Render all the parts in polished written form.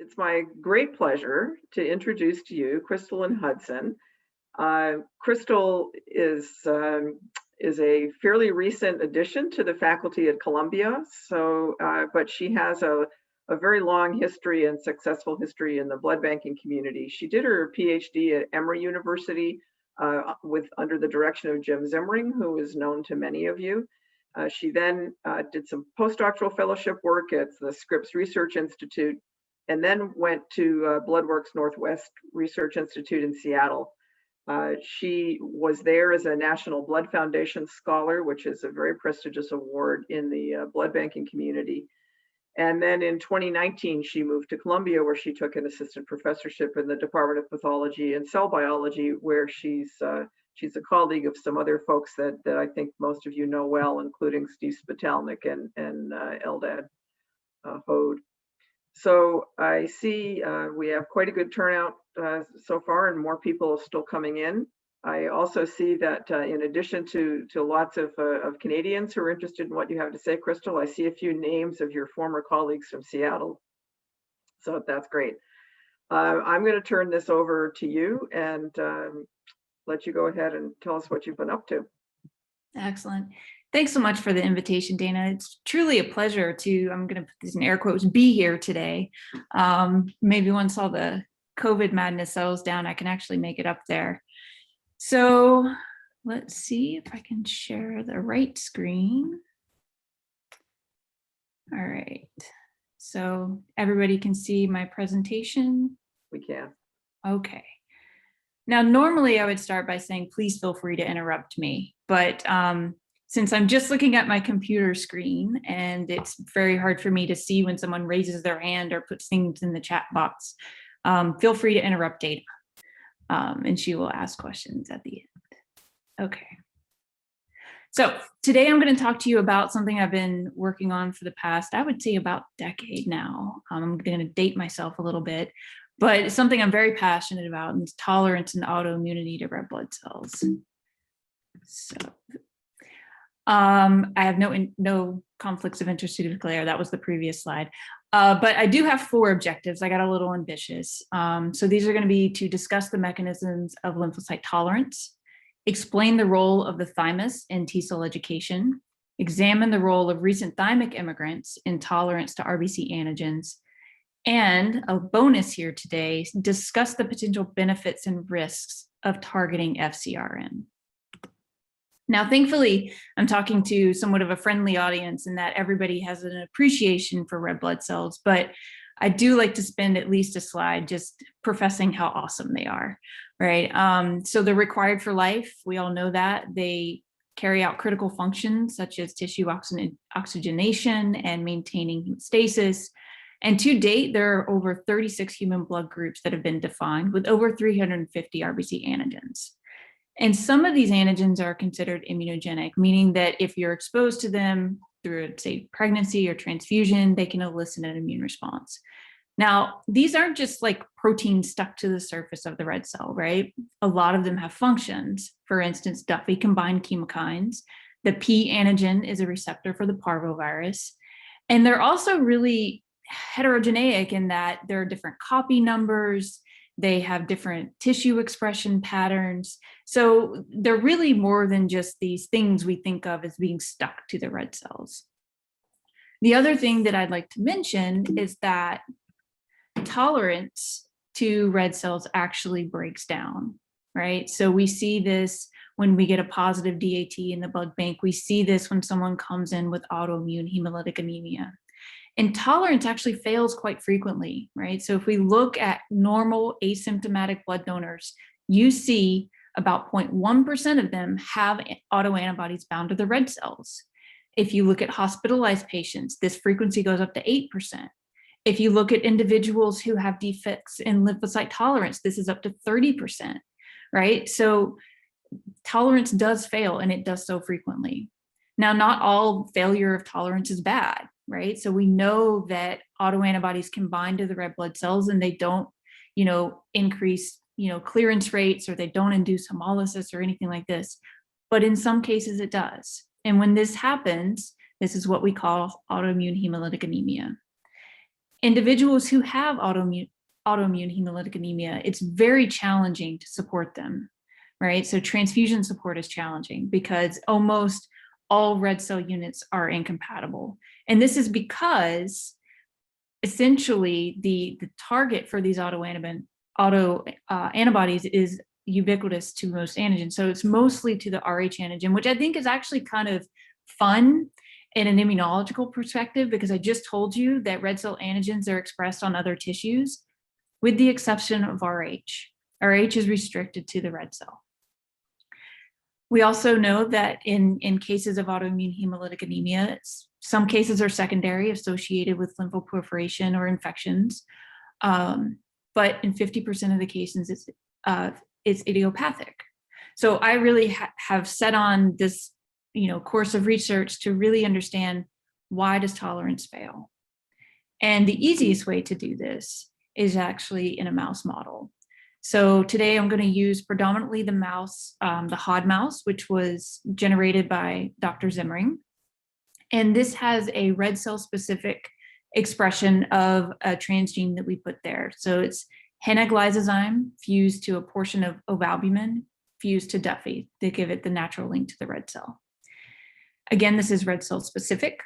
It's my great pleasure to introduce to you Krystalyn Hudson. Crystal is a fairly recent addition to the faculty at Columbia, but she has a very long history and successful history in the blood banking community. She did her PhD at Emory University under the direction of Jim Zimring, who is known to many of you. She then did some postdoctoral fellowship work at the Scripps Research Institute, and then went to BloodWorks Northwest Research Institute in Seattle. She was there as a National Blood Foundation Scholar, which is a very prestigious award in the blood banking community. And then in 2019, she moved to Columbia, where she took an assistant professorship in the Department of Pathology and Cell Biology, where she's a colleague of some other folks that I think most of you know well, including Steve Spitalnik and Eldad Hode. So I see we have quite a good turnout so far, and more people are still coming in. I also see that in addition to lots of Canadians who are interested in what you have to say, Crystal, I see a few names of your former colleagues from Seattle. So that's great. I'm going to turn this over to you and let you go ahead and tell us what you've been up to. Excellent. Thanks so much for the invitation, Dana. It's truly a pleasure to, I'm going to put this in air quotes, be here today. Maybe once all the COVID madness settles down, I can actually make it up there. So let's see if I can share the right screen. All right. So everybody can see my presentation? We can. Okay. Now, normally I would start by saying, please feel free to interrupt me. But since I'm just looking at my computer screen and it's very hard for me to see when someone raises their hand or puts things in the chat box, feel free to interrupt Dana. And she will ask questions at the end. Okay. So today I'm going to talk to you about something I've been working on for the past, I would say about a decade now. I'm going to date myself a little bit, but it's something I'm very passionate about, and it's tolerance and autoimmunity to red blood cells. So I have no conflicts of interest to declare. That was the previous slide. But I do have 4 objectives. I got a little ambitious. So these are going to be to discuss the mechanisms of lymphocyte tolerance, explain the role of the thymus in T cell education, examine the role of recent thymic immigrants in tolerance to RBC antigens, and a bonus here today, discuss the potential benefits and risks of targeting FcRn. Now, thankfully, I'm talking to somewhat of a friendly audience in that everybody has an appreciation for red blood cells, but I do like to spend at least a slide just professing how awesome they are, right? So they're required for life. We all know that. They carry out critical functions such as tissue oxygenation and maintaining hemostasis. And to date, there are over 36 human blood groups that have been defined with over 350 RBC antigens. And some of these antigens are considered immunogenic, meaning that if you're exposed to them through, say, pregnancy or transfusion, they can elicit an immune response. Now, these aren't just like proteins stuck to the surface of the red cell, right? A lot of them have functions. For instance, Duffy combined chemokines. The P antigen is a receptor for the parvovirus. And they're also really heterogeneic in that there are different copy numbers. They have different tissue expression patterns. So they're really more than just these things we think of as being stuck to the red cells. The other thing that I'd like to mention is that tolerance to red cells actually breaks down, right? So we see this when we get a positive DAT in the blood bank. We see this when someone comes in with autoimmune hemolytic anemia. And tolerance actually fails quite frequently, right? So if we look at normal asymptomatic blood donors, you see about 0.1% of them have autoantibodies bound to the red cells. If you look at hospitalized patients, this frequency goes up to 8%. If you look at individuals who have defects in lymphocyte tolerance, this is up to 30%, right? So tolerance does fail, and it does so frequently. Now, not all failure of tolerance is bad, right? So we know that autoantibodies can bind to the red blood cells and they don't, increase, clearance rates, or they don't induce hemolysis or anything like this. But in some cases it does. And when this happens, this is what we call autoimmune hemolytic anemia. Individuals who have autoimmune hemolytic anemia, it's very challenging to support them, right? So transfusion support is challenging because almost all red cell units are incompatible. And this is because essentially the target for these antibodies is ubiquitous to most antigens. So it's mostly to the Rh antigen, which I think is actually kind of fun in an immunological perspective, because I just told you that red cell antigens are expressed on other tissues, with the exception of Rh. Rh is restricted to the red cell. We also know that in cases of autoimmune hemolytic anemia, some cases are secondary, associated with lymphoproliferation or infections, but in 50% of the cases, it's idiopathic. So I really have set on this, course of research to really understand, why does tolerance fail? And the easiest way to do this is actually in a mouse model. So today I'm going to use predominantly the mouse, the HOD mouse, which was generated by Dr. Zimmering. And this has a red cell specific expression of a transgene that we put there. So it's henaglyzozyme fused to a portion of ovalbumin fused to Duffy to give it the natural link to the red cell. Again, this is red cell specific,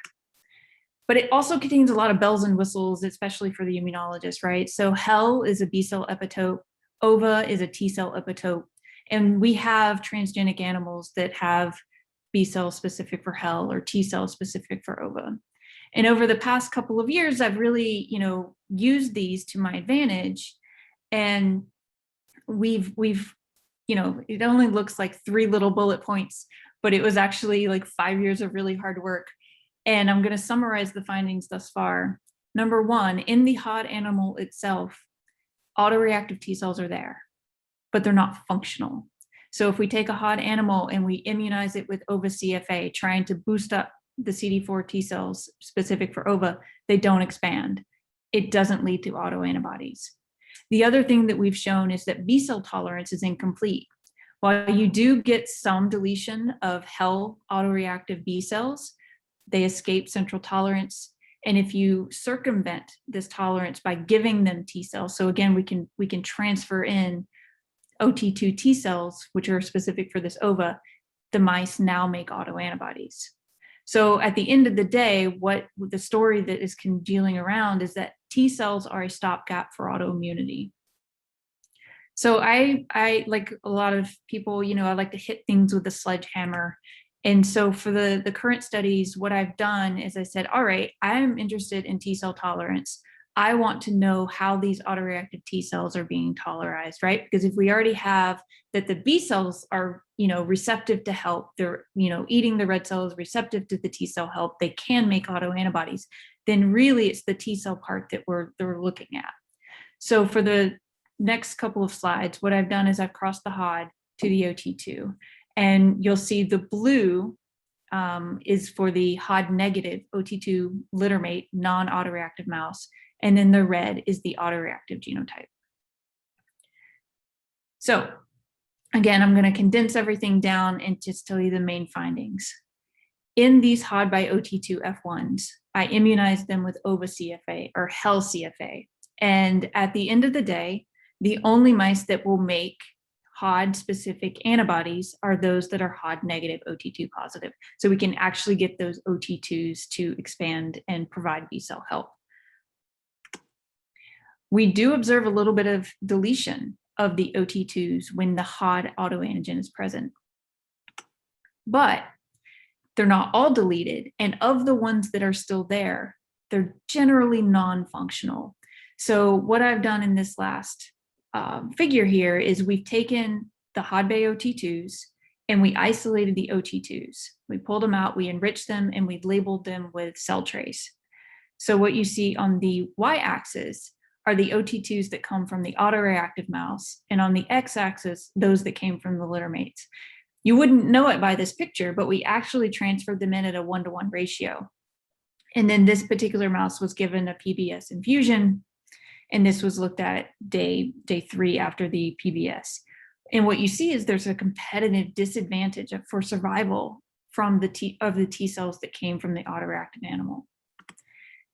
but it also contains a lot of bells and whistles, especially for the immunologist, right? So HEL is a B cell epitope, OVA is a T cell epitope, and we have transgenic animals that have B cell specific for HEL or T cell specific for OVA. And over the past couple of years, I've really, used these to my advantage. And we've, it only looks like 3 little bullet points, but it was actually like 5 years of really hard work. And I'm going to summarize the findings thus far. Number 1, in the HOD animal itself, autoreactive T cells are there, but they're not functional. So if we take a HOD animal and we immunize it with OVA-CFA, trying to boost up the CD4 T cells specific for OVA, they don't expand. It doesn't lead to autoantibodies. The other thing that we've shown is that B cell tolerance is incomplete. While you do get some deletion of HEL autoreactive B cells, they escape central tolerance. And if you circumvent this tolerance by giving them T cells, so again, we can transfer in OT2 T cells, which are specific for this OVA, the mice now make autoantibodies. So at the end of the day, what the story that is congealing around is that T cells are a stopgap for autoimmunity. So I like a lot of people, I like to hit things with a sledgehammer. And so for the current studies, what I've done is I said, all right, I'm interested in T cell tolerance. I want to know how these autoreactive T cells are being tolerized, right? Because if we already have that the B cells are, receptive to help, they're, eating the red cells, receptive to the T cell help, they can make autoantibodies, then really it's the T cell part that we're looking at. So for the next couple of slides, what I've done is I've crossed the HOD to the OT2. And you'll see the blue is for the HOD negative OT2 littermate non-autoreactive mouse. And then the red is the autoreactive genotype. So again, I'm going to condense everything down and just tell you the main findings. In these HOD by OT2 F1s, I immunized them with OVA-CFA or HEL-CFA. And at the end of the day, the only mice that will make HOD-specific antibodies are those that are HOD negative, OT2 positive. So we can actually get those OT2s to expand and provide B cell help. We do observe a little bit of deletion of the OT2s when the HOD autoantigen is present, but they're not all deleted. And of the ones that are still there, they're generally non-functional. So what I've done in this last figure here is we've taken the HOD by OT2s and we isolated the OT2s. We pulled them out, we enriched them, and we labeled them with cell trace. So what you see on the y-axis are the OT2s that come from the autoreactive mouse, and on the x-axis, those that came from the littermates. You wouldn't know it by this picture, but we actually transferred them in at a 1-to-1 ratio. And then this particular mouse was given a PBS infusion, and this was looked at day 3 after the PBS. And what you see is there's a competitive disadvantage for survival from the T cells that came from the autoreactive animal.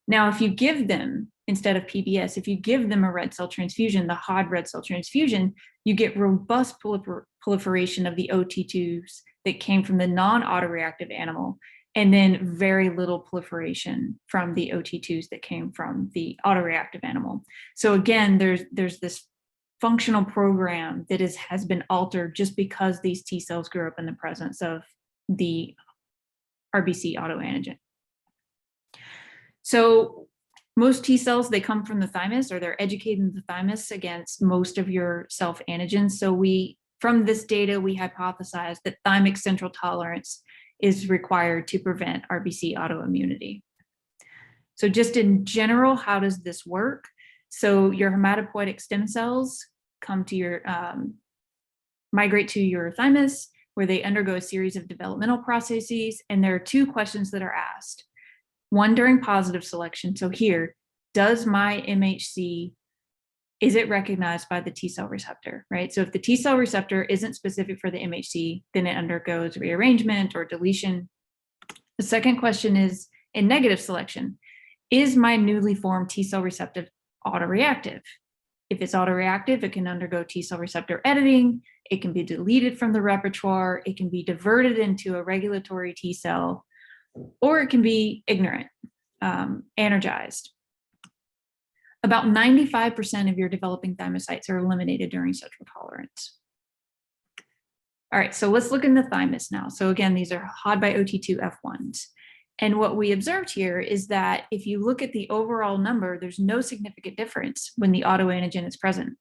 Now, if you give them, instead of PBS, if you give them a red cell transfusion, the HOD red cell transfusion, you get robust proliferation of the OT2s that came from the non-autoreactive animal, and then very little proliferation from the OT2s that came from the autoreactive animal. So again, there's this functional program that has been altered just because these T cells grew up in the presence of the RBC autoantigen. So most T cells, they come from the thymus, or they're educated in the thymus against most of your self-antigens. So from this data, we hypothesized that thymic central tolerance is required to prevent RBC autoimmunity. So just in general, how does this work? So your hematopoietic stem cells come to your, migrate to your thymus, where they undergo a series of developmental processes. And there are two questions that are asked. One during positive selection. So here, does my MHC, is it recognized by the T cell receptor, right? So if the T cell receptor isn't specific for the MHC, then it undergoes rearrangement or deletion. The second question is in negative selection, is my newly formed T cell receptor autoreactive? If it's autoreactive, it can undergo T cell receptor editing, it can be deleted from the repertoire, it can be diverted into a regulatory T cell, or it can be ignorant, energized. About 95% of your developing thymocytes are eliminated during central tolerance. All right, so let's look in the thymus now. So again, these are HOD by OT2 F1s. And what we observed here is that if you look at the overall number, there's no significant difference when the autoantigen is present.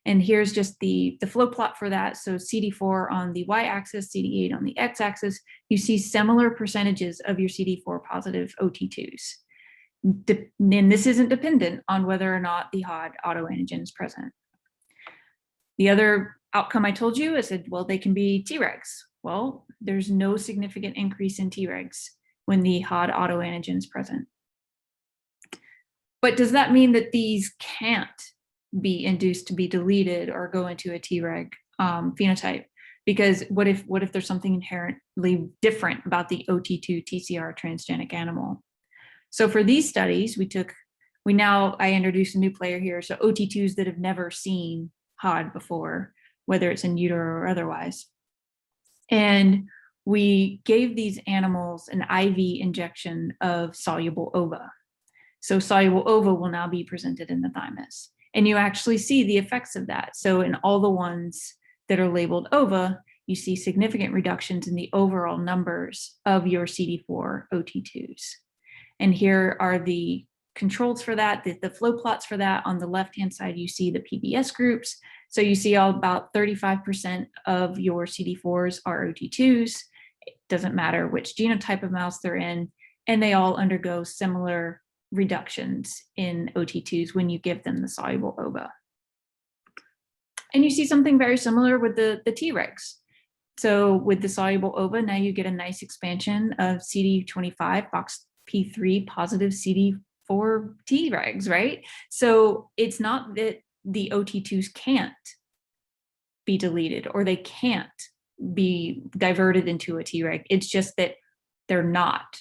And here's just the flow plot for that. So CD4 on the y-axis, CD8 on the x-axis, you see similar percentages of your CD4 positive OT2s. And this isn't dependent on whether or not the HOD autoantigen is present. The other outcome I told you, I said, well, they can be Tregs. Well, there's no significant increase in Tregs when the HOD autoantigen is present. But does that mean that these can't be induced to be deleted or go into a Treg phenotype? Because what if there's something inherently different about the OT2 TCR transgenic animal? So for these studies, I introduced a new player here. So OT2s that have never seen HOD before, whether it's in utero or otherwise. And we gave these animals an IV injection of soluble ova. So soluble ova will now be presented in the thymus. And you actually see the effects of that. So in all the ones that are labeled ova, you see significant reductions in the overall numbers of your CD4 OT2s. And here are the controls for that, the flow plots for that. On the left-hand side, you see the PBS groups. So you see about 35% of your CD4s are OT2s. It doesn't matter which genotype of mouse they're in, and they all undergo similar reductions in OT2s when you give them the soluble ova. And you see something very similar with the Tregs. So with the soluble ova, now you get a nice expansion of CD25, FOXP3 positive CD4 Tregs, right? So it's not that the OT2s can't be deleted or they can't be diverted into a Treg. It's just that they're not.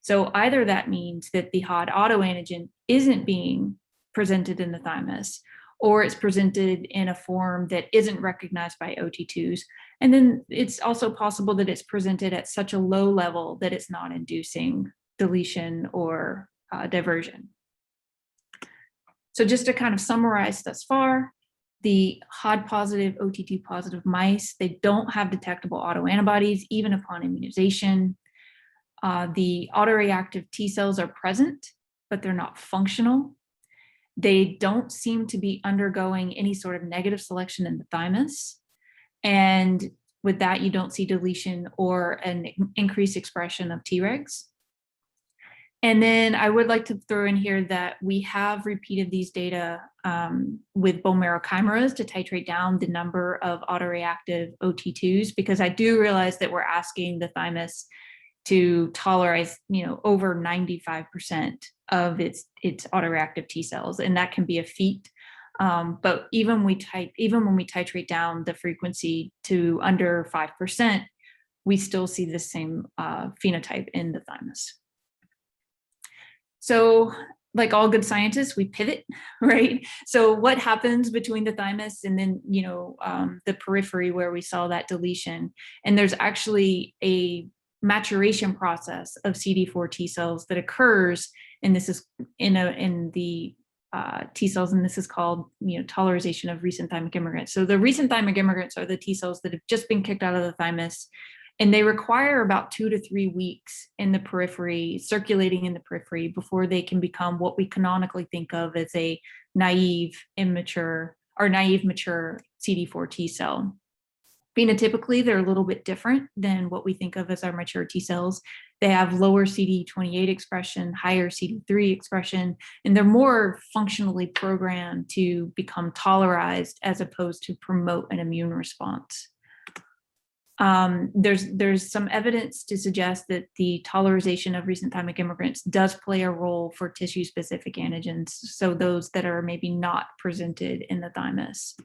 So either that means that the HOD autoantigen isn't being presented in the thymus, or it's presented in a form that isn't recognized by OT2s. And then it's also possible that it's presented at such a low level that it's not inducing deletion or diversion. So just to kind of summarize thus far, the HOD positive, OT2 positive mice, they don't have detectable autoantibodies even upon immunization. The autoreactive T cells are present, but they're not functional. They don't seem to be undergoing any sort of negative selection in the thymus. And with that, you don't see deletion or an increased expression of Tregs. And then I would like to throw in here that we have repeated these data with bone marrow chimeras to titrate down the number of autoreactive OT2s, because I do realize that we're asking the thymus to tolerate, over 95% of its autoreactive T cells, and that can be a feat. But even when we titrate down the frequency to under 5%, we still see the same phenotype in the thymus. So like all good scientists, we pivot, right? So what happens between the thymus and then, the periphery where we saw that deletion? And there's actually a maturation process of CD4 T cells that occurs, and this is in the T cells, and this is called, tolerization of recent thymic immigrants. So the recent thymic immigrants are the T cells that have just been kicked out of the thymus, and they require about 2 to 3 weeks in the periphery, circulating in the periphery, before they can become what we canonically think of as a naive, immature, or naive mature CD4 T cell. Phenotypically, they're a little bit different than what we think of as our mature T cells. They have lower CD28 expression, higher CD3 expression, and they're more functionally programmed to become tolerized as opposed to promote an immune response. There's some evidence to suggest that the tolerization of recent thymic immigrants does play a role for tissue-specific antigens, so those that are maybe not presented in the thymus.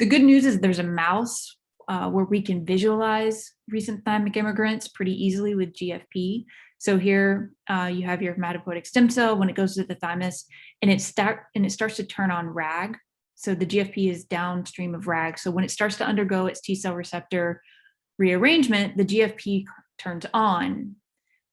The good news is there's a mouse where we can visualize recent thymic immigrants pretty easily with GFP. So here you have your hematopoietic stem cell when it goes to the thymus, and it starts to turn on RAG. So the GFP is downstream of RAG. So when it starts to undergo its T cell receptor rearrangement, the GFP turns on.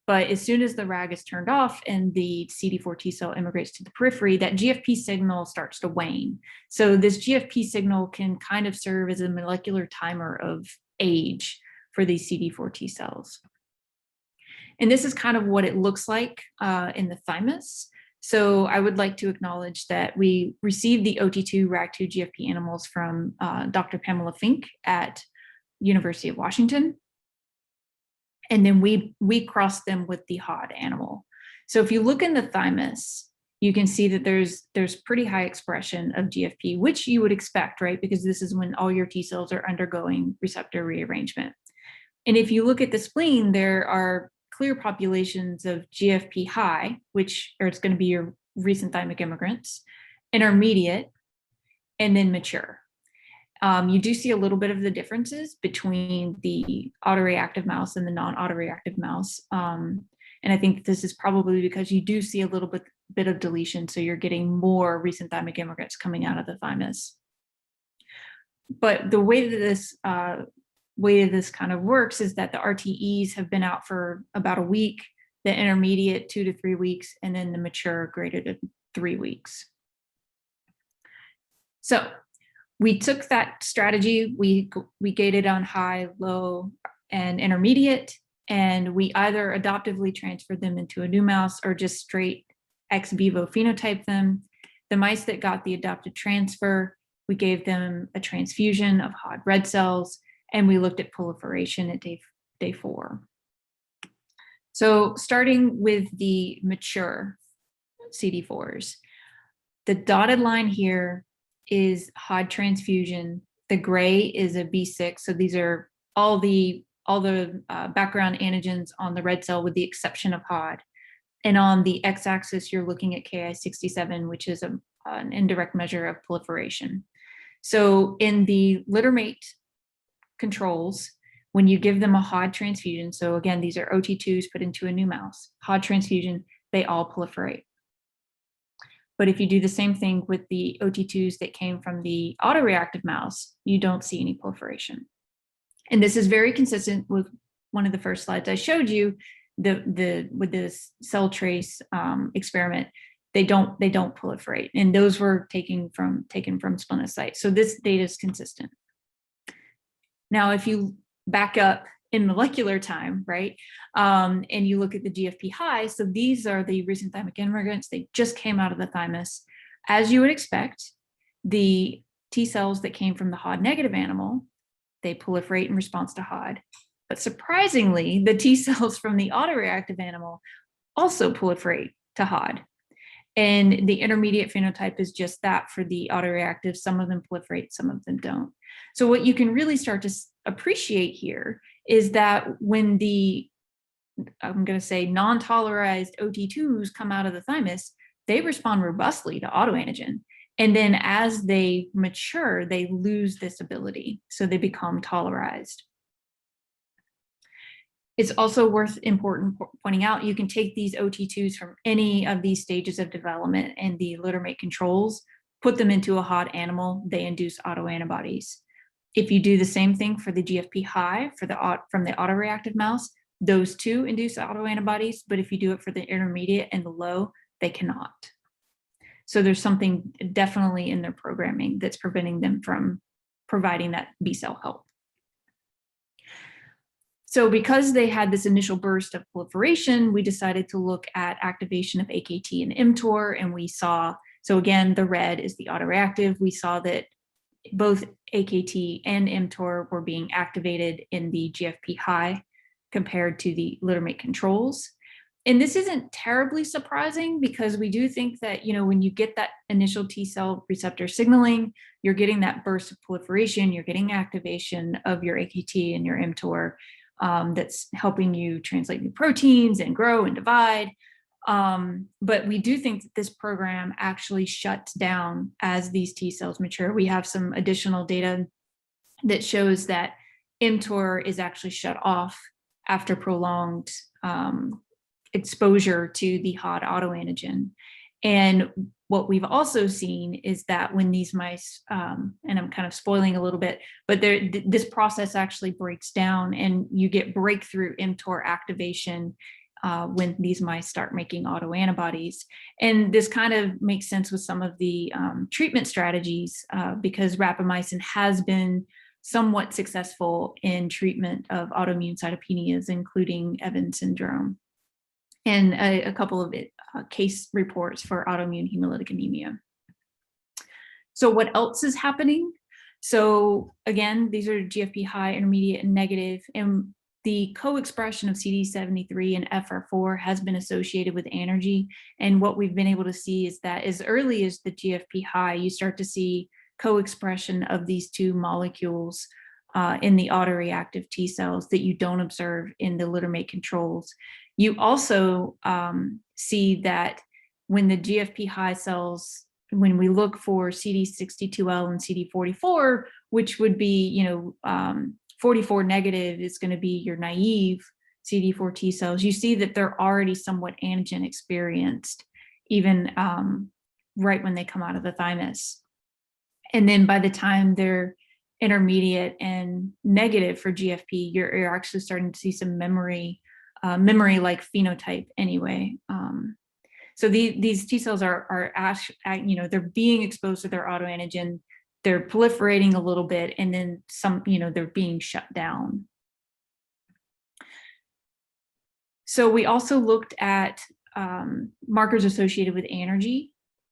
But as soon as the RAG is turned off and the CD4 T cell immigrates to the periphery, that GFP signal starts to wane. So this GFP signal can kind of serve as a molecular timer of age for these CD4 T cells. And this is kind of what it looks like in the thymus. So I would like to acknowledge that we received the OT2 RAG2 GFP animals from Dr. Pamela Fink at University of Washington. And then we crossed them with the HOD animal. So if you look in the thymus, you can see that there's pretty high expression of GFP, which you would expect, right? Because this is when all your T cells are undergoing receptor rearrangement. And if you look at the spleen, there are clear populations of GFP high, it's going to be your recent thymic immigrants, intermediate, and then mature. You do see a little bit of the differences between the autoreactive mouse and the non-autoreactive mouse. And I think this is probably because you do see a little bit of deletion, so you're getting more recent thymic immigrants coming out of the thymus. But the way that this kind of works is that the RTEs have been out for about a week, the intermediate 2 to 3 weeks, and then the mature greater than 3 weeks. So we took that strategy, we gated on high, low, and intermediate, and we either adoptively transferred them into a new mouse or just straight ex vivo phenotype them. The mice that got the adopted transfer, we gave them a transfusion of HOD red cells, and we looked at proliferation at day 4. So starting with the mature CD4s, the dotted line here is HOD transfusion. The gray is a B6. So these are all the background antigens on the red cell with the exception of HOD. And on the x-axis, you're looking at Ki67, which is an indirect measure of proliferation. So in the littermate controls, when you give them a HOD transfusion, so again, these are OT2s put into a new mouse, HOD transfusion, they all proliferate. But if you do the same thing with the OT2s that came from the autoreactive mouse, you don't see any proliferation. And this is very consistent with one of the first slides I showed you, with this cell trace experiment. They don't proliferate, and those were taken from splenocytes. So this data is consistent. Now, if you back up in molecular time, right, and you look at the GFP high, so these are the recent thymic immigrants. They just came out of the thymus. As you would expect, the T cells that came from the HOD negative animal, they proliferate in response to HOD. But surprisingly, the T cells from the autoreactive animal also proliferate to HOD. And the intermediate phenotype is just that for the autoreactive. Some of them proliferate, some of them don't. So what you can really start to appreciate here is that when the, I'm going to say, non-tolerized OT2s come out of the thymus, they respond robustly to autoantigen. And then as they mature, they lose this ability. So they become tolerized. It's also important pointing out, you can take these OT2s from any of these stages of development and the glutamate controls, put them into a hot animal, they induce autoantibodies. If you do the same thing for the GFP high from the autoreactive mouse, those two induce autoantibodies, but if you do it for the intermediate and the low, they cannot. So there's something definitely in their programming that's preventing them from providing that B cell help. So because they had this initial burst of proliferation, we decided to look at activation of AKT and mTOR, and we saw, so again, the red is the autoreactive. We saw that both AKT and mTOR were being activated in the GFP high compared to the glutamate controls. And this isn't terribly surprising because we do think that, you know, when you get that initial T cell receptor signaling, you're getting that burst of proliferation, you're getting activation of your AKT and your mTOR that's helping you translate new proteins and grow and divide. But we do think that this program actually shuts down as these T cells mature. We have some additional data that shows that mTOR is actually shut off after prolonged exposure to the hot autoantigen. And what we've also seen is that when these mice, and I'm kind of spoiling a little bit, but this process actually breaks down and you get breakthrough mTOR activation when these mice start making autoantibodies. And this kind of makes sense with some of the treatment strategies because rapamycin has been somewhat successful in treatment of autoimmune cytopenias, including Evans syndrome, and a couple of case reports for autoimmune hemolytic anemia. So what else is happening? So again, these are GFP high, intermediate, and negative, and the co-expression of CD73 and FR4 has been associated with anergy. And what we've been able to see is that as early as the GFP high, you start to see co-expression of these two molecules in the autoreactive T cells that you don't observe in the glutamate controls. You also see that when the GFP high cells, when we look for CD62L and CD44, which would be, you know, 44 negative is going to be your naive CD4 T cells, you see that they're already somewhat antigen experienced, even right when they come out of the thymus. And then by the time they're intermediate and negative for GFP, you're actually starting to see some memory-like phenotype anyway. So these T cells are you know, they're being exposed to their autoantigen, they're proliferating a little bit, and then some, you know, they're being shut down. So we also looked at markers associated with anergy,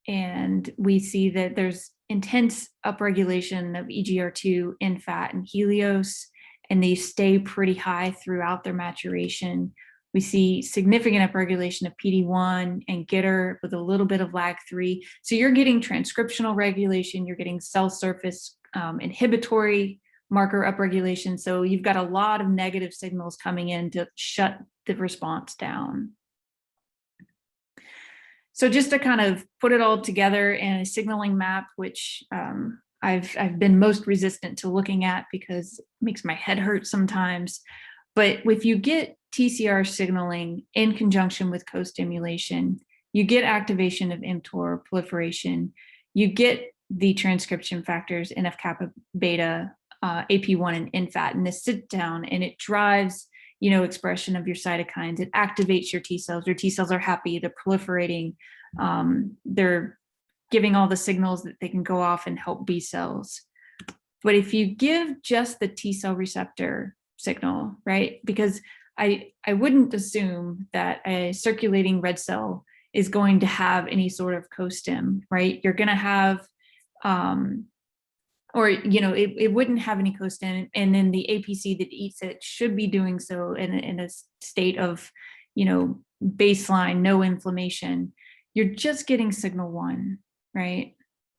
and we see that there's intense upregulation of EGR2 in fat and helios, and they stay pretty high throughout their maturation. We see significant upregulation of PD1 and GITR with a little bit of LAG3. So you're getting transcriptional regulation, you're getting cell surface inhibitory marker upregulation. So you've got a lot of negative signals coming in to shut the response down. So just to kind of put it all together in a signaling map, which I've been most resistant to looking at because it makes my head hurt sometimes. But if you get TCR signaling in conjunction with co-stimulation, you get activation of mTOR proliferation, you get the transcription factors, NF-kappa beta, AP1 and NFAT, and this sit down and it drives, you know, expression of your cytokines. It activates your T cells. Your T cells are happy, they're proliferating, they're giving all the signals that they can go off and help B cells. But if you give just the T cell receptor signal, right? Because I wouldn't assume that a circulating red cell is going to have any sort of co-stim, right? You're going to have, or, you know, it wouldn't have any co-stim, and then the APC that eats it should be doing so in a state of, you know, baseline, no inflammation. You're just getting signal one, right?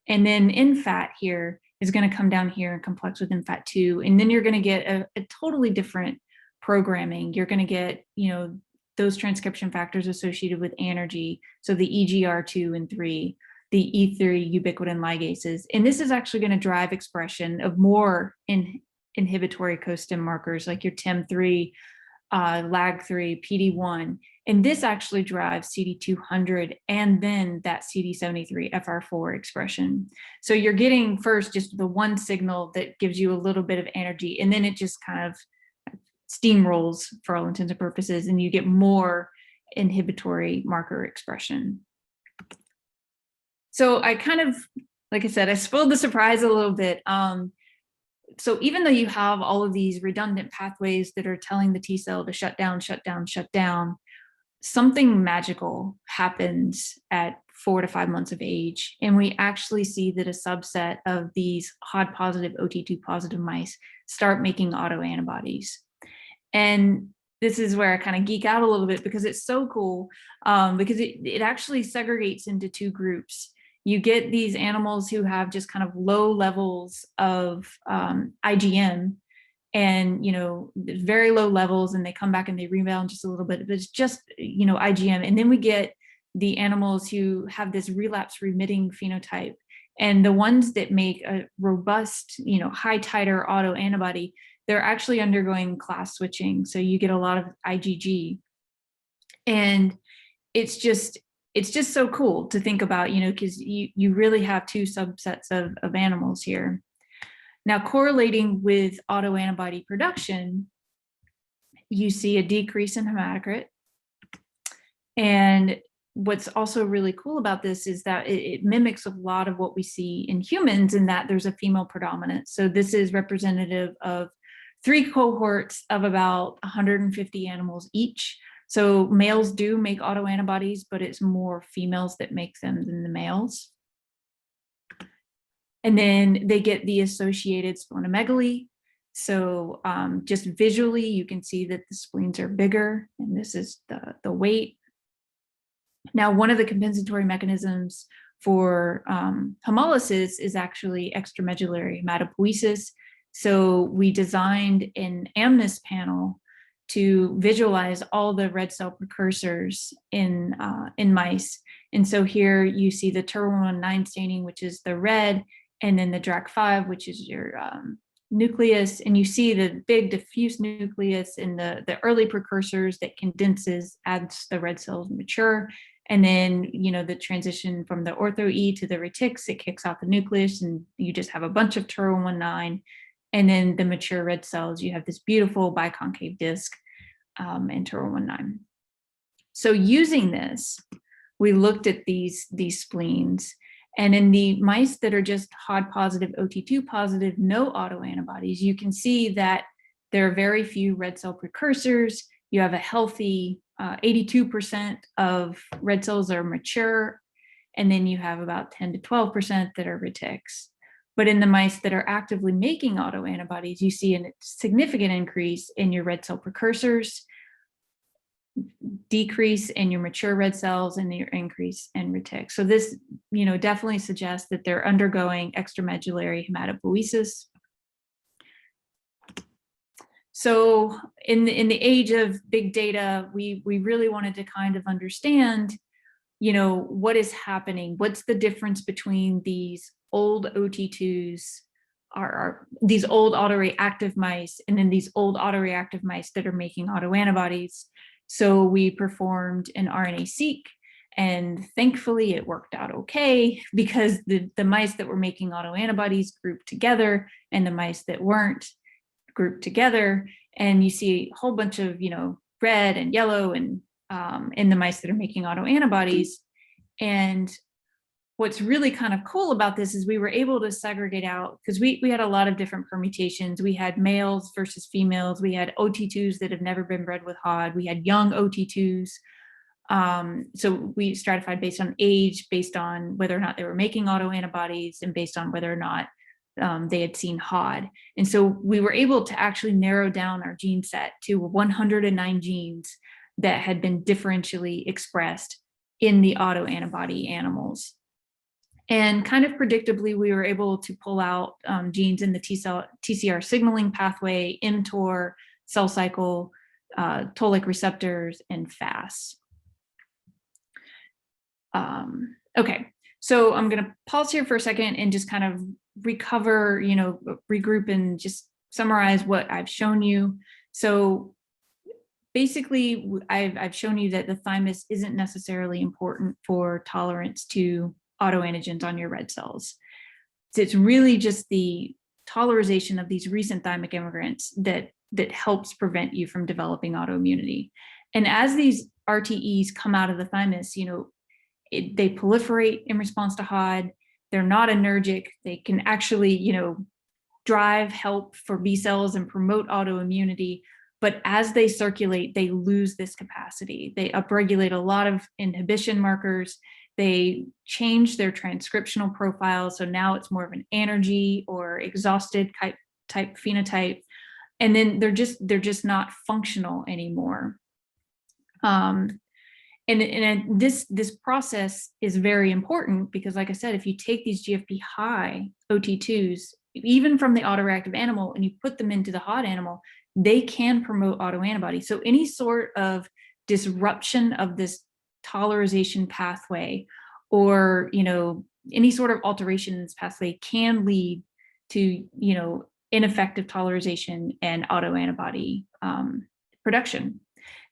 And then NFAT here is going to come down here and complex with NFAT2, and then you're going to get a totally different programming. You're going to get, you know, those transcription factors associated with anergy, so the EGR2 and 3, the E3 ubiquitin ligases, and this is actually going to drive expression of more inhibitory co-stim markers like your TIM3, LAG3, PD1, and this actually drives CD200 and then that CD73 FR4 expression. So you're getting first just the one signal that gives you a little bit of energy, and then it just kind of steamrolls for all intents and purposes, and you get more inhibitory marker expression. So I kind of, like I said, I spoiled the surprise a little bit. So even though you have all of these redundant pathways that are telling the T cell to shut down, shut down, shut down, something magical happens at 4 to 5 months of age. And we actually see that a subset of these HOD positive, OT2 positive mice start making autoantibodies. And this is where I kind of geek out a little bit because it's so cool, because it actually segregates into two groups. You get these animals who have just kind of low levels of IgM, and very low levels, and they come back and they rebound just a little bit, but it's just IgM. And then we get the animals who have this relapse remitting phenotype, and the ones that make a robust high titer autoantibody, they're actually undergoing class switching. So you get a lot of IgG, and it's just so cool to think about, because you really have two subsets of animals here. Now, correlating with autoantibody production, you see a decrease in hematocrit. And what's also really cool about this is that it mimics a lot of what we see in humans, in that there's a female predominance. So this is representative of 3 cohorts of about 150 animals each. So males do make autoantibodies, but it's more females that make them than the males. And then they get the associated splenomegaly. So just visually, you can see that the spleens are bigger, and this is the weight. Now, one of the compensatory mechanisms for hemolysis is actually extramedullary hematopoiesis. So we designed an AMNIS panel to visualize all the red cell precursors in mice. And so here you see the TUR119 staining, which is the red, and then the DRAC5, which is your nucleus. And you see the big diffuse nucleus in the early precursors that condenses as the red cells mature. And then, the transition from the ortho-E to the reticks, it kicks off the nucleus, and you just have a bunch of TUR119. And then the mature red cells, you have this beautiful biconcave disc and TUR119. So using this, we looked at these spleens, and in the mice that are just HOD positive, OT2 positive, no autoantibodies, you can see that there are very few red cell precursors. You have a healthy 82% of red cells are mature, and then you have about 10 to 12% that are reticks. But in the mice that are actively making autoantibodies, you see a significant increase in your red cell precursors, decrease in your mature red cells, and your increase in reticks. So this, definitely suggests that they're undergoing extramedullary hematopoiesis. So in the age of big data, we really wanted to kind of understand, what is happening? What's the difference between these old OT2s, are these old autoreactive mice, and then these old autoreactive mice that are making autoantibodies? So we performed an RNA-seq, and thankfully it worked out okay, because the mice that were making autoantibodies grouped together, and the mice that weren't grouped together. And you see a whole bunch of, red and yellow and in the mice that are making autoantibodies. And what's really kind of cool about this is we were able to segregate out, because we had a lot of different permutations. We had males versus females. We had OT2s that have never been bred with HOD. We had young OT2s. So we stratified based on age, based on whether or not they were making autoantibodies, and based on whether or not they had seen HOD. And so we were able to actually narrow down our gene set to 109 genes that had been differentially expressed in the autoantibody animals. And kind of predictably, we were able to pull out genes in the TCR signaling pathway, mTOR, cell cycle, toll-like receptors, and FAS. Okay, so I'm going to pause here for a second and just kind of recover, regroup and just summarize what I've shown you. So basically, I've shown you that the thymus isn't necessarily important for tolerance to autoantigens on your red cells. So it's really just the tolerization of these recent thymic immigrants that helps prevent you from developing autoimmunity. And as these RTEs come out of the thymus, they proliferate in response to HOD. They're not anergic. They can actually, drive help for B cells and promote autoimmunity. But as they circulate, they lose this capacity. They upregulate a lot of inhibition markers. They change their transcriptional profile. So now it's more of an anergy or exhausted type phenotype. And then they're just not functional anymore. And this process is very important because, like I said, if you take these GFP high OT2s, even from the autoreactive animal, and you put them into the HOD animal, they can promote autoantibody. So any sort of disruption of this tolerization pathway, or any sort of alteration in this pathway, can lead to ineffective tolerization and autoantibody production.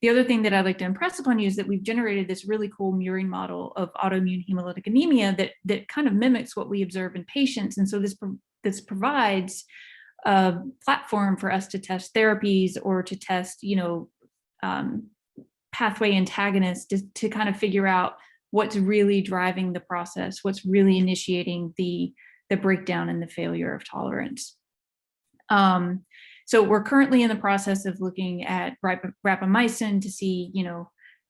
The other thing that I'd like to impress upon you is that we've generated this really cool murine model of autoimmune hemolytic anemia that kind of mimics what we observe in patients. And so this provides a platform for us to test therapies or to test, pathway antagonists to kind of figure out what's really driving the process, what's really initiating the breakdown and the failure of tolerance. So we're currently in the process of looking at rapamycin to see,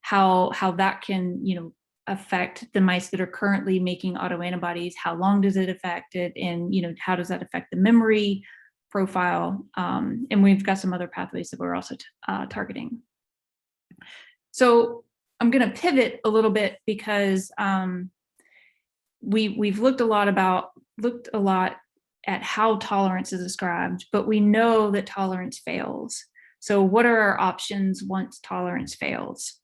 how that can, affect the mice that are currently making autoantibodies. How long does it affect it? And, how does that affect the memory profile? And we've got some other pathways that we're also targeting. So I'm going to pivot a little bit because we've looked a lot at how tolerance is described, but we know that tolerance fails. So what are our options once tolerance fails?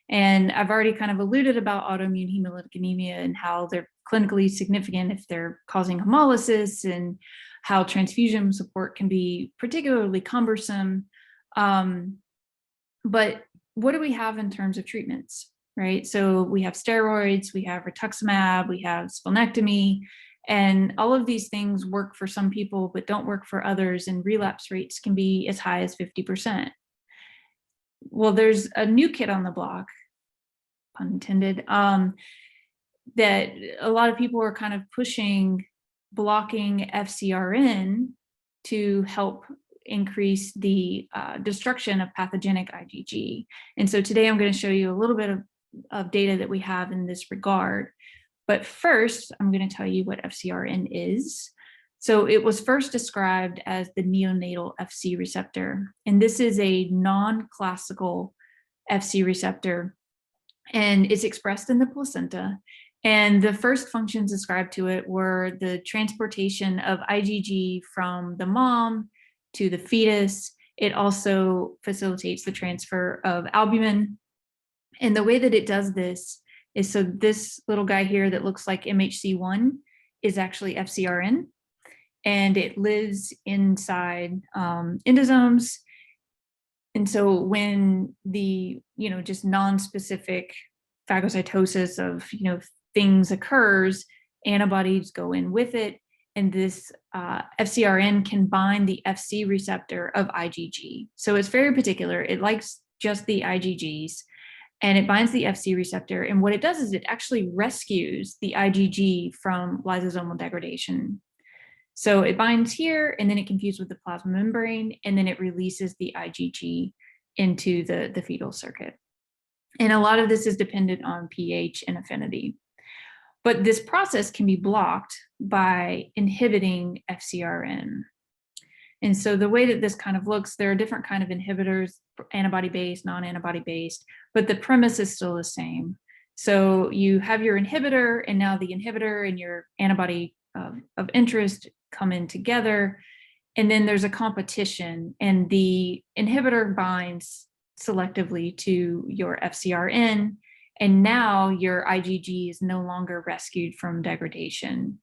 And I've already kind of alluded about autoimmune hemolytic anemia and how they're clinically significant if they're causing hemolysis, and how transfusion support can be particularly cumbersome. But what do we have in terms of treatments, right? So we have steroids, we have rituximab, we have splenectomy, and all of these things work for some people, but don't work for others, and relapse rates can be as high as 50%. Well, there's a new kid on the block, pun intended, that a lot of people are kind of pushing blocking FcRn to help increase the destruction of pathogenic IgG. And so today I'm going to show you a little bit of data that we have in this regard. But first, I'm going to tell you what FcRn is. So it was first described as the neonatal Fc receptor, and this is a non-classical Fc receptor, and it's expressed in the placenta. And the first functions ascribed to it were the transportation of IgG from the mom to the fetus. It also facilitates the transfer of albumin. And the way that it does this is, so this little guy here that looks like MHC1 is actually FcRn, and it lives inside endosomes. And so when the, just non-specific phagocytosis of, things occurs, antibodies go in with it, and this FcRn can bind the Fc receptor of IgG. So it's very particular. It likes just the IgGs, and it binds the Fc receptor. And what it does is it actually rescues the IgG from lysosomal degradation. So it binds here, and then it can fuse with the plasma membrane, and then it releases the IgG into the fetal circuit. And a lot of this is dependent on pH and affinity. But this process can be blocked by inhibiting FcRn. And so the way that this kind of looks, there are different kind of inhibitors, antibody-based, non-antibody-based, but the premise is still the same. So you have your inhibitor, and now the inhibitor and your antibody of interest come in together, and then there's a competition, and the inhibitor binds selectively to your FcRn, and now your IgG is no longer rescued from degradation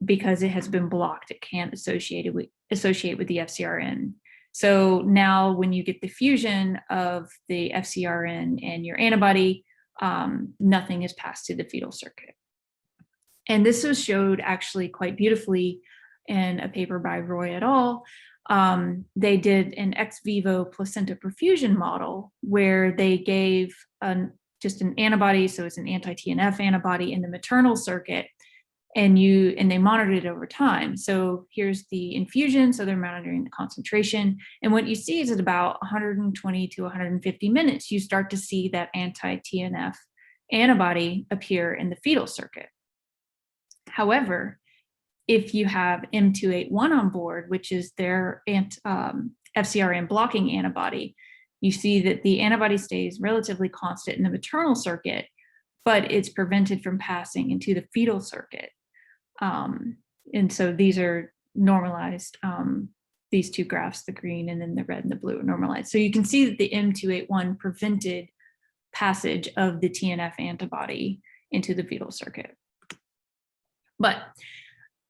because it has been blocked. It can't associate with the FcRn. So now when you get the fusion of the FcRn and your antibody, nothing is passed to the fetal circuit. And this was showed actually quite beautifully in a paper by Roy et al. They did an ex vivo placenta perfusion model where they gave just an antibody, so it's an anti-TNF antibody in the maternal circuit, and they monitored it over time. So here's the infusion, so they're monitoring the concentration, and what you see is at about 120 to 150 minutes, you start to see that anti-TNF antibody appear in the fetal circuit. However, if you have M281 on board, which is their FcRn blocking antibody, you see that the antibody stays relatively constant in the maternal circuit, but it's prevented from passing into the fetal circuit. And so these are normalized, these two graphs, the green and then the red and the blue are normalized. So you can see that the M281 prevented passage of the TNF antibody into the fetal circuit. But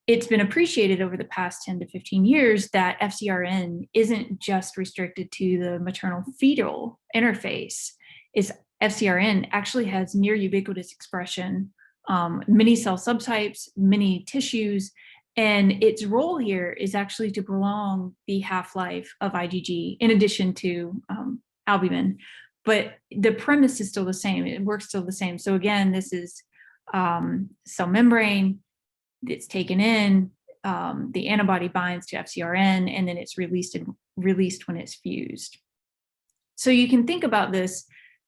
it's been appreciated over the past 10 to 15 years that FcRn isn't just restricted to the maternal fetal interface. FcRn actually has near ubiquitous expression, many cell subtypes, many tissues, and its role here is actually to prolong the half-life of IgG in addition to albumin. But the premise is still the same. It works still the same. So again, this is cell membrane. It's taken in, the antibody binds to FcRn, and then it's released when it's fused. So you can think about this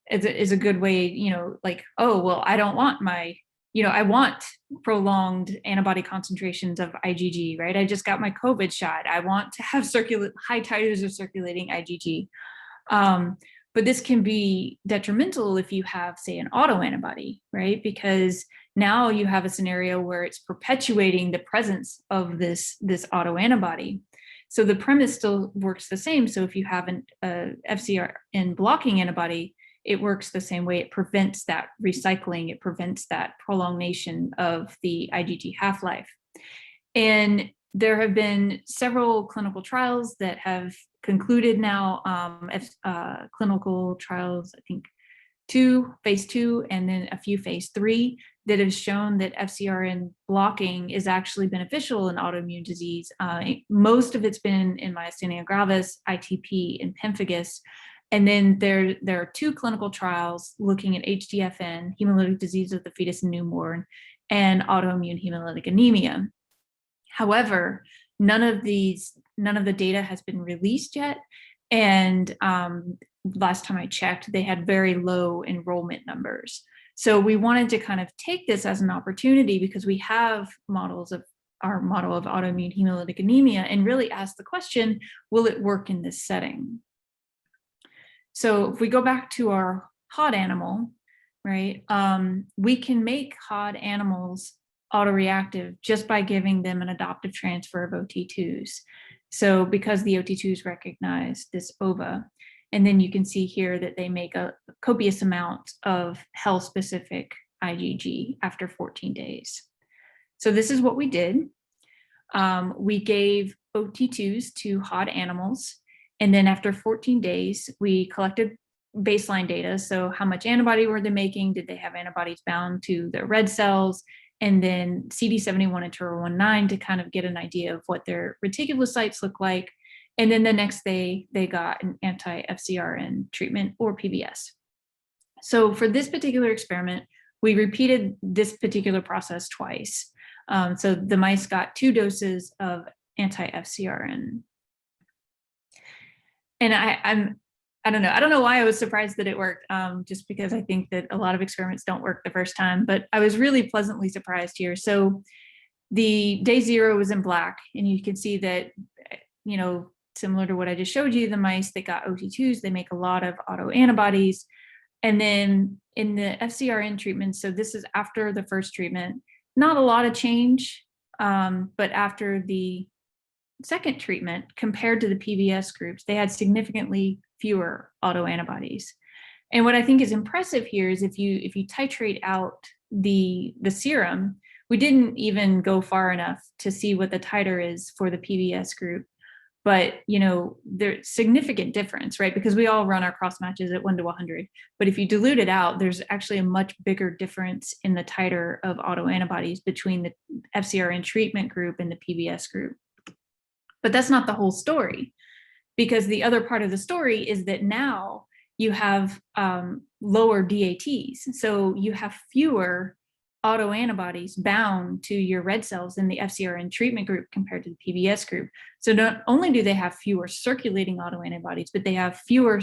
as a good way, like, oh, well, I don't want I want prolonged antibody concentrations of IgG, right? I just got my COVID shot. I want to have high titers of circulating IgG. But this can be detrimental if you have, say, an autoantibody, right? Because now you have a scenario where it's perpetuating the presence of this autoantibody. So the premise still works the same. So if you have a FcRn blocking antibody, it works the same way. It prevents that recycling. It prevents that prolongation of the IgG half-life. And there have been several clinical trials that have concluded now, clinical trials, I think phase 2, and then a few phase 3 that have shown that FcRn blocking is actually beneficial in autoimmune disease. Most of it's been in myasthenia gravis, ITP, and pemphigus. And then there are 2 clinical trials looking at HDFN, hemolytic disease of the fetus and newborn, and autoimmune hemolytic anemia. However, none of the data has been released yet. And last time I checked, they had very low enrollment numbers. So we wanted to kind of take this as an opportunity, because we have our model of autoimmune hemolytic anemia, and really ask the question, will it work in this setting? So if we go back to our hot animal, right, we can make hot animals autoreactive just by giving them an adoptive transfer of OT2s. So because the OT2s recognize this OVA, and then you can see here that they make a copious amount of HEL-specific IgG after 14 days. So this is what we did. We gave OT2s to hot animals, and then after 14 days, we collected baseline data. So how much antibody were they making? Did they have antibodies bound to their red cells? And then CD71 and TUR19 to kind of get an idea of what their reticulocytes look like. And then the next day, they got an anti-FcRn treatment or PBS. So for this particular experiment, we repeated this particular process twice. So the mice got 2 doses of anti-FcRn. And I don't know why I was surprised that it worked, just because I think that a lot of experiments don't work the first time, but I was really pleasantly surprised here. So the day 0 was in black, and you can see that, similar to what I just showed you, the mice that got OT2s, they make a lot of autoantibodies. And then in the FcRn treatment, so this is after the first treatment, not a lot of change, but after the second treatment compared to the PBS groups, they had significantly fewer autoantibodies. And what I think is impressive here is if you titrate out the serum, we didn't even go far enough to see what the titer is for the PBS group. but there's significant difference, right? Because we all run our cross matches at 1 to 100. But if you dilute it out, there's actually a much bigger difference in the titer of autoantibodies between the FcRn treatment group and the PBS group. But that's not the whole story, because the other part of the story is that now you have lower DATs. So you have fewer autoantibodies bound to your red cells in the FcRn treatment group compared to the PBS group. So not only do they have fewer circulating autoantibodies, but they have fewer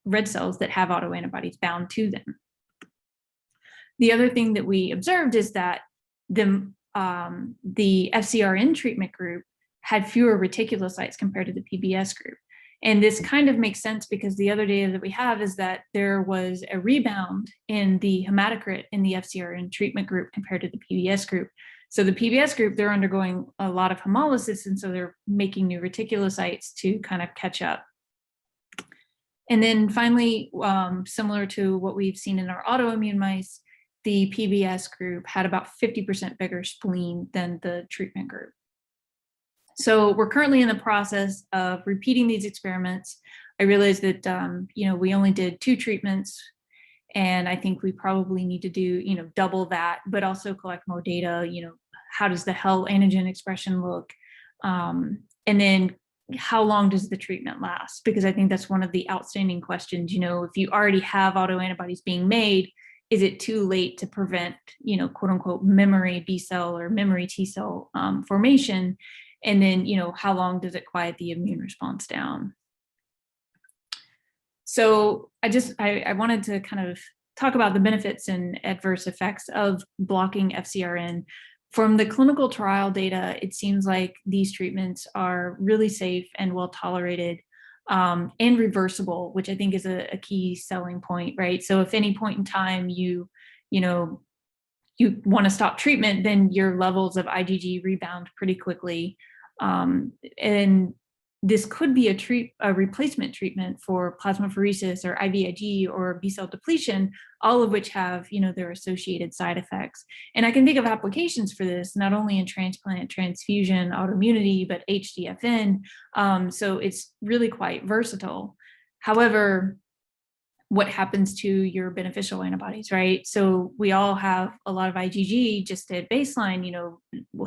red cells that have autoantibodies bound to them. The other thing that we observed is that the FcRn treatment group had fewer reticulocytes compared to the PBS group. And this kind of makes sense because the other data that we have is that there was a rebound in the hematocrit in the FcRn treatment group compared to the PBS group. So the PBS group, they're undergoing a lot of hemolysis, and so they're making new reticulocytes to kind of catch up. And then finally, similar to what we've seen in our autoimmune mice, the PBS group had about 50% bigger spleen than the treatment group. So we're currently in the process of repeating these experiments. I realized that, we only did 2 treatments, and I think we probably need to do, double that, but also collect more data. How does the HEL antigen expression look? And then how long does the treatment last? Because I think that's one of the outstanding questions. If you already have autoantibodies being made, is it too late to prevent, quote unquote, memory B cell or memory T cell formation? And then, how long does it quiet the immune response down? So I wanted to kind of talk about the benefits and adverse effects of blocking FcRn. From the clinical trial data, it seems like these treatments are really safe and well tolerated, and reversible, which I think is a key selling point, right? So if any point in time you want to stop treatment, then your levels of IgG rebound pretty quickly. And this could be a replacement treatment for plasmapheresis or IVIG or B cell depletion, all of which have, their associated side effects. And I can think of applications for this, not only in transplant, transfusion, autoimmunity, but HDFN. So it's really quite versatile. However, what happens to your beneficial antibodies, right? So we all have a lot of IgG just at baseline,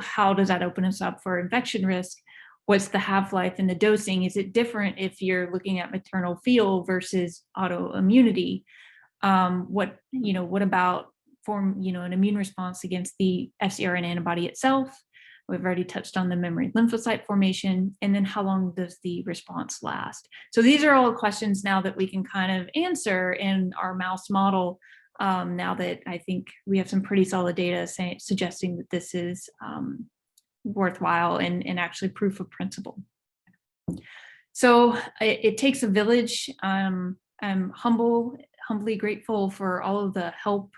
how does that open us up for infection risk? What's the half-life and the dosing? Is it different if you're looking at maternal fetal versus autoimmunity? What about an immune response against the FcRn antibody itself? We've already touched on the memory lymphocyte formation, and then how long does the response last? So these are all questions now that we can kind of answer in our mouse model, now that I think we have some pretty solid data suggesting that this is worthwhile and actually proof of principle. So it takes a village. I'm humbly grateful for all of the help,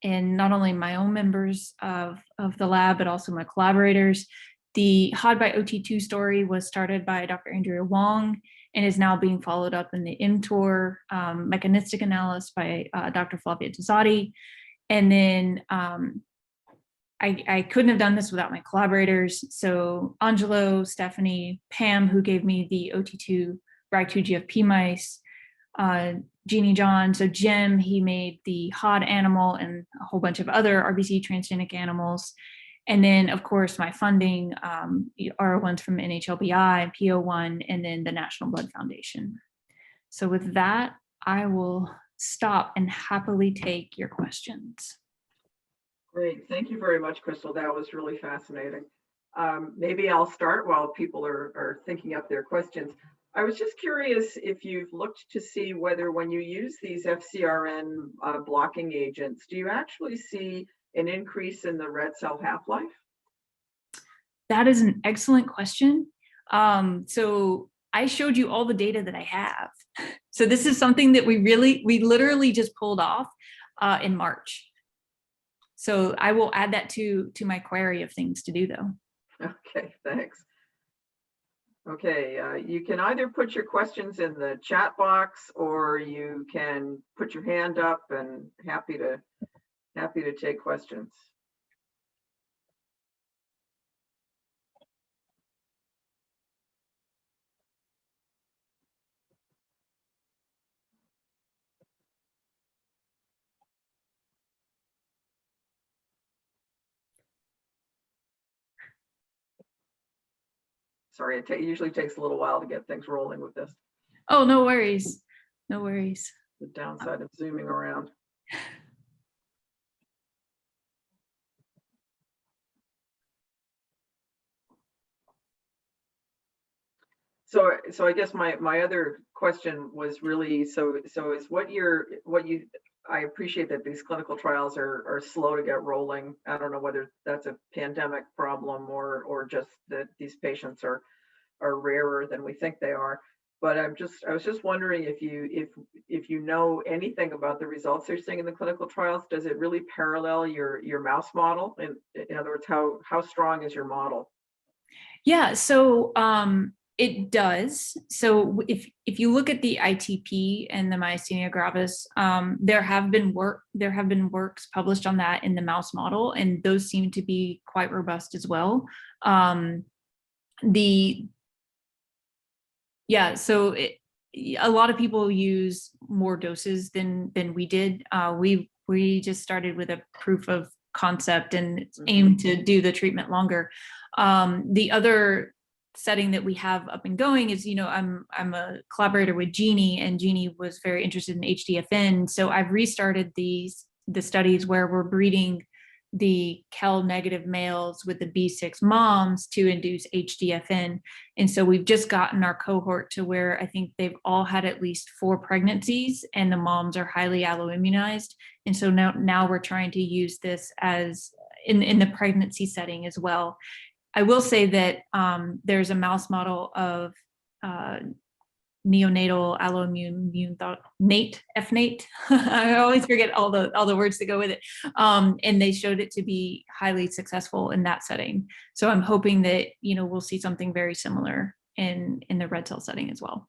and not only my own members of the lab, but also my collaborators. The HOD by OT2 story was started by Dr. Andrea Wong and is now being followed up in the mTOR mechanistic analysis by Dr. Flavia Tazzotti. And then I couldn't have done this without my collaborators. So Angelo, Stephanie, Pam, who gave me the OT2 RAG2 GFP mice, Jeannie John, so Jim, he made the HOD animal and a whole bunch of other RBC transgenic animals. And then, of course, my funding are ones from NHLBI, PO1, and then the National Blood Foundation. So with that, I will stop and happily take your questions. Great. Thank you very much, Crystal. That was really fascinating. Maybe I'll start while people are thinking up their questions. I was just curious if you've looked to see whether when you use these FcRn blocking agents, do you actually see an increase in the red cell half-life? That is an excellent question. So I showed you all the data that I have. So this is something that we literally just pulled off in March. So I will add that to my query of things to do, though. Okay, thanks. Okay, you can either put your questions in the chat box, or you can put your hand up, and happy to take questions. Sorry, it usually takes a little while to get things rolling with this. Oh, no worries. No worries. The downside of zooming around. So I guess my other question was really, so is I appreciate that these clinical trials are slow to get rolling. I don't know whether that's a pandemic problem or just that these patients are rarer than we think they are. But I was just wondering if you know anything about the results they're seeing in the clinical trials. Does it really parallel your mouse model? In other words, how strong is your model? Yeah, so it does. So if you look at the ITP and the myasthenia gravis, there have been works published on that in the mouse model, and those seem to be quite robust as well. So a lot of people use more doses than we did. We just started with a proof of concept and aim to do the treatment longer. The other setting that we have up and going is, I'm a collaborator with Jeannie, and Jeannie was very interested in HDFN. So I've restarted the studies where we're breeding the KEL negative males with the B6 moms to induce HDFN. And so we've just gotten our cohort to where I think they've all had at least 4 pregnancies, and the moms are highly alloimmunized. And so now we're trying to use this as in the pregnancy setting as well. I will say that there's a mouse model of neonatal alloimmune NATE, FNATE. I always forget all the words that go with it. And they showed it to be highly successful in that setting. So I'm hoping that, we'll see something very similar in the red cell setting as well.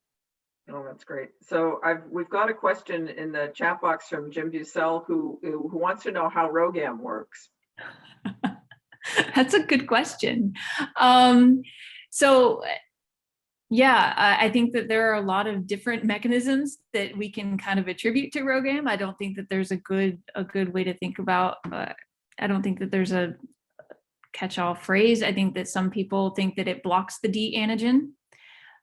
Oh, that's great. So we've got a question in the chat box from Jim Bucell who wants to know how ROGAM works. That's a good question. I think that there are a lot of different mechanisms that we can kind of attribute to ROGAM. I don't think that there's a good way to think about. I don't think that there's a catch-all phrase. I think that some people think that it blocks the D antigen.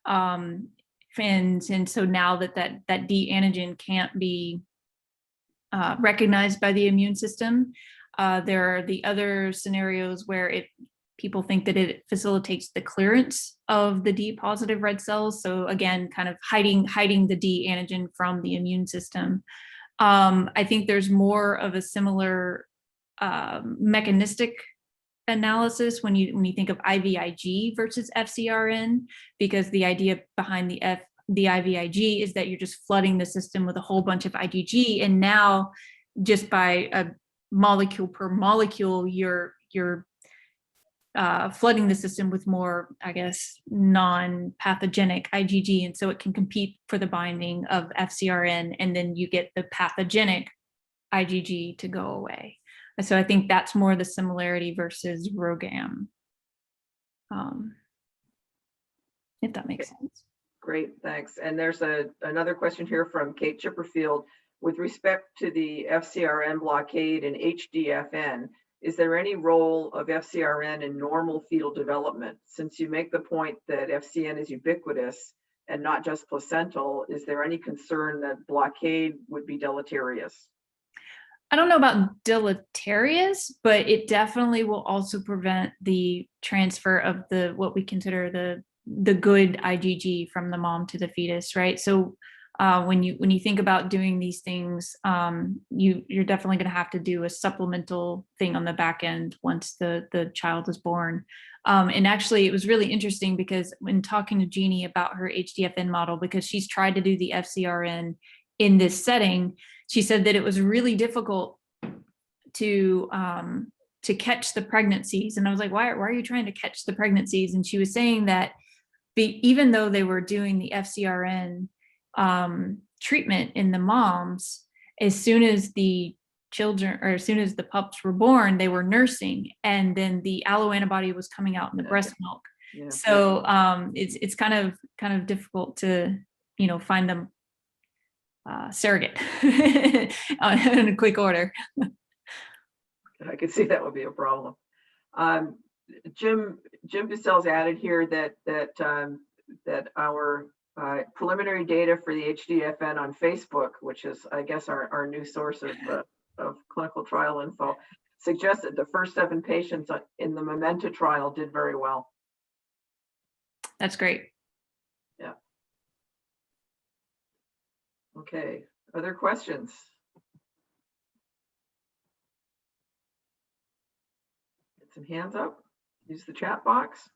And so now that D antigen can't be recognized by the immune system, there are the other scenarios where people think that it facilitates the clearance of the D positive red cells. So again, kind of hiding the D antigen from the immune system. I think there's more of a similar mechanistic analysis when you think of IVIG versus FcRn, because the idea behind the IVIG is that you're just flooding the system with a whole bunch of IgG, and now just by a molecule per molecule, you're flooding the system with more, I guess, non-pathogenic IgG, and so it can compete for the binding of FcRn, and then you get the pathogenic IgG to go away. So I think that's more the similarity versus ROGAM, if that makes sense. Great, thanks. And there's another question here from Kate Chipperfield. With respect to the FcRn blockade and HDFN, is there any role of FcRn in normal fetal development? Since you make the point that FCN is ubiquitous and not just placental, is there any concern that blockade would be deleterious? I don't know about deleterious, but it definitely will also prevent the transfer of what we consider the good IgG from the mom to the fetus, right? So when you think about doing these things, you're definitely going to have to do a supplemental thing on the back end once the child is born. And actually, it was really interesting because when talking to Jeannie about her HDFN model, because she's tried to do the FcRn in this setting, she said that it was really difficult to catch the pregnancies. And I was like, why are you trying to catch the pregnancies? And she was saying that even though they were doing the FcRn treatment in the moms, as soon as the children, or as soon as the pups were born, they were nursing, and then the alloantibody was coming out in the breast milk. Yeah. So it's kind of difficult to find them surrogate in a quick order. I could see that would be a problem. Jim Bissell's added here that our preliminary data for the HDFN on Facebook, which is, I guess, our new source of clinical trial info, suggests that the first 7 patients in the Memento trial did very well. That's great. Yeah. Okay. Other questions? Get some hands up. Use the chat box.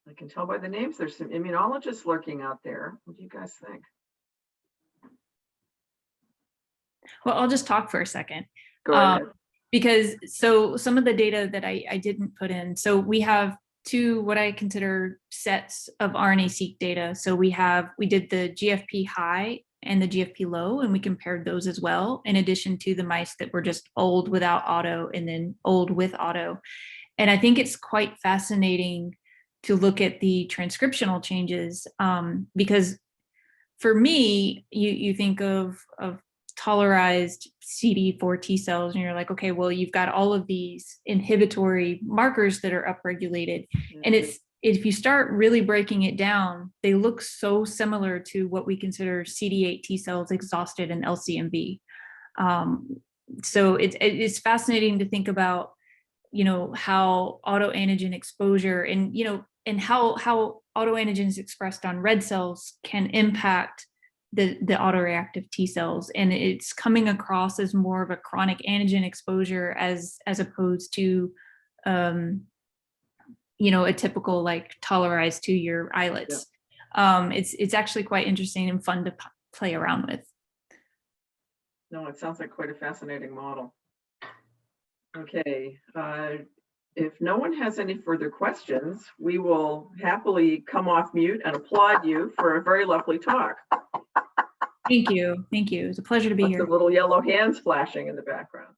I can tell by the names, there's some immunologists lurking out there. What do you guys think? Well, I'll just talk for a second. Go ahead. Because so some of the data that I didn't put in, so we have 2 what I consider sets of RNA-seq data. So we did the GFP high and the GFP low, and we compared those as well, in addition to the mice that were just old without auto and then old with auto. And I think it's quite fascinating to look at the transcriptional changes, because for me, you think of tolerized CD4 T cells, and you're like, okay, well, you've got all of these inhibitory markers that are upregulated. Mm-hmm. And if you start really breaking it down, they look so similar to what we consider CD8 T cells exhausted in LCMV. So it's fascinating to think about, how autoantigen exposure and, and how autoantigens expressed on red cells can impact the autoreactive T cells. And it's coming across as more of a chronic antigen exposure as opposed to, a typical like tolerized to your islets. Yeah. It's actually quite interesting and fun to play around with. No, it sounds like quite a fascinating model. Okay, if no one has any further questions, we will happily come off mute and applaud you for a very lovely talk. Thank you. Thank you. It's a pleasure to be here. The little yellow hands flashing in the background.